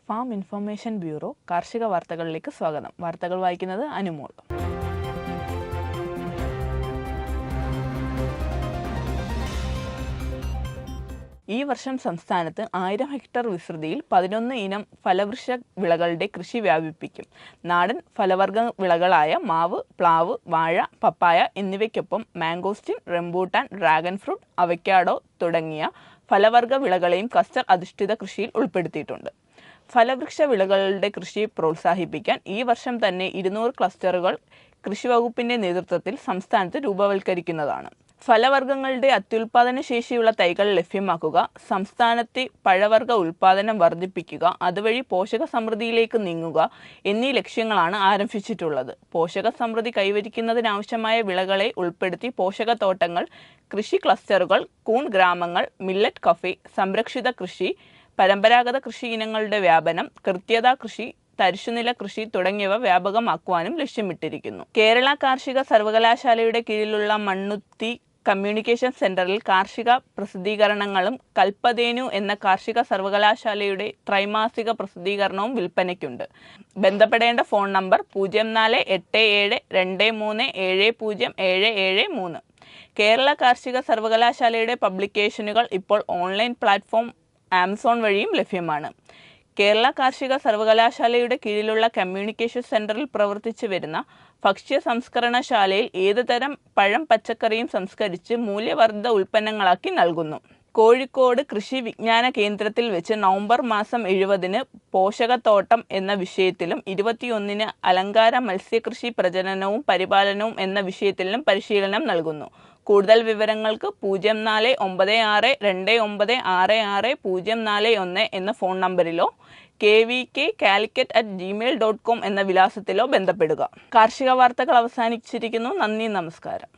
Farm information bureau കാർഷിക വാർത്തകളിലേക്ക് സ്വാഗതം. വാർത്തകൾ വായിക്കുന്നത് അനുമോൾ. ഈ വർഷം സംസ്ഥാനത്ത് 1000 ഹെക്ടർ വിസ്തൃതിയിൽ 11 ഇനം ഫലവൃക്ഷ വിളകളുടെ കൃഷി വ്യാപിപ്പിക്കും. നാടൻ ഫലവർഗ വിളകളായ മാവ്, പ്ലാവ്, വാഴ, പപ്പായ എന്നിവയ്ക്കൊപ്പം mangosteen, rambutan, dragon fruit, avocado തുടങ്ങിയ ഫലവർഗ വിളകളെയും ക്ലസ്റ്റർ അധിഷ്ഠിത കൃഷിയിൽ ഉൾപ്പെടുത്തിയിട്ടുണ്ട്. ഫലവൃക്ഷ വിളകളുടെ കൃഷി പ്രോത്സാഹിപ്പിക്കാൻ ഈ വർഷം തന്നെ 200 ക്ലസ്റ്ററുകൾ കൃഷിവകുപ്പിന്റെ നേതൃത്വത്തിൽ സംസ്ഥാനത്ത് രൂപവൽക്കരിക്കുന്നതാണ്. ഫലവർഗ്ഗങ്ങളുടെ അത്യുൽപാദന ശേഷിയുള്ള തൈകൾ ലഭ്യമാക്കുക, സംസ്ഥാനത്തെ പഴവർഗ്ഗ ഉൽപാദനം വർദ്ധിപ്പിക്കുക, അതുവഴി പോഷക സമൃദ്ധിയിലേക്ക് നീങ്ങുക എന്നീ ലക്ഷ്യങ്ങളാണ് ആരംഭിച്ചിട്ടുള്ളത്. പോഷക സമൃദ്ധി കൈവരിക്കുന്നതിനാവശ്യമായ വിളകളെ ഉൾപ്പെടുത്തി പോഷകത്തോട്ടങ്ങൾ, കൃഷി ക്ലസ്റ്ററുകൾ, കൂൺ ഗ്രാമങ്ങൾ, മില്ലറ്റ് കഫേ, സംരക്ഷിത കൃഷി, പരമ്പരാഗത കൃഷി ഇനങ്ങളുടെ വ്യാപനം, കൃത്യത കൃഷി, തരിശുനില കൃഷി തുടങ്ങിയവ വ്യാപകമാക്കുവാനും ലക്ഷ്യമിട്ടിരിക്കുന്നു. കേരള കാർഷിക സർവകലാശാലയുടെ കീഴിലുള്ള മണ്ണുത്തി കമ്മ്യൂണിക്കേഷൻ സെന്ററിൽ കാർഷിക പ്രസിദ്ധീകരണങ്ങളും കൽപ്പതേനു എന്ന കാർഷിക സർവകലാശാലയുടെ ത്രൈമാസിക പ്രസിദ്ധീകരണവും വിൽപ്പനയ്ക്കുണ്ട്. ബന്ധപ്പെടേണ്ട ഫോൺ നമ്പർ 0487237073. കേരള കാർഷിക സർവകലാശാലയുടെ പബ്ലിക്കേഷനുകൾ ഇപ്പോൾ ഓൺലൈൻ പ്ലാറ്റ്ഫോം ആമസോൺ വഴിയും ലഭ്യമാണ്. കേരള കാർഷിക സർവകലാശാലയുടെ കീഴിലുള്ള കമ്മ്യൂണിക്കേഷൻ സെന്ററിൽ പ്രവർത്തിച്ചു വരുന്ന ഭക്ഷ്യ സംസ്കരണശാലയിൽ ഏത് തരം പഴം, പച്ചക്കറിയും സംസ്കരിച്ച് മൂല്യവർദ്ധിത ഉൽപ്പന്നങ്ങളാക്കി നൽകുന്നു. കോഴിക്കോട് കൃഷി വിജ്ഞാന കേന്ദ്രത്തിൽ വെച്ച് നവംബർ മാസം 70 പോഷകത്തോട്ടം എന്ന വിഷയത്തിലും 21 അലങ്കാര മത്സ്യകൃഷി പ്രജനനവും പരിപാലനവും എന്ന വിഷയത്തിലും പരിശീലനം നൽകുന്നു. കൂടുതൽ വിവരങ്ങൾക്ക് 049629664041 എന്ന ഫോൺ നമ്പറിലോ kvkcalicut@gmail.com എന്ന വിലാസത്തിലോ ബന്ധപ്പെടുക. കാർഷിക വാർത്തകൾ അവസാനിച്ചിരിക്കുന്നു. നന്ദി, നമസ്കാരം.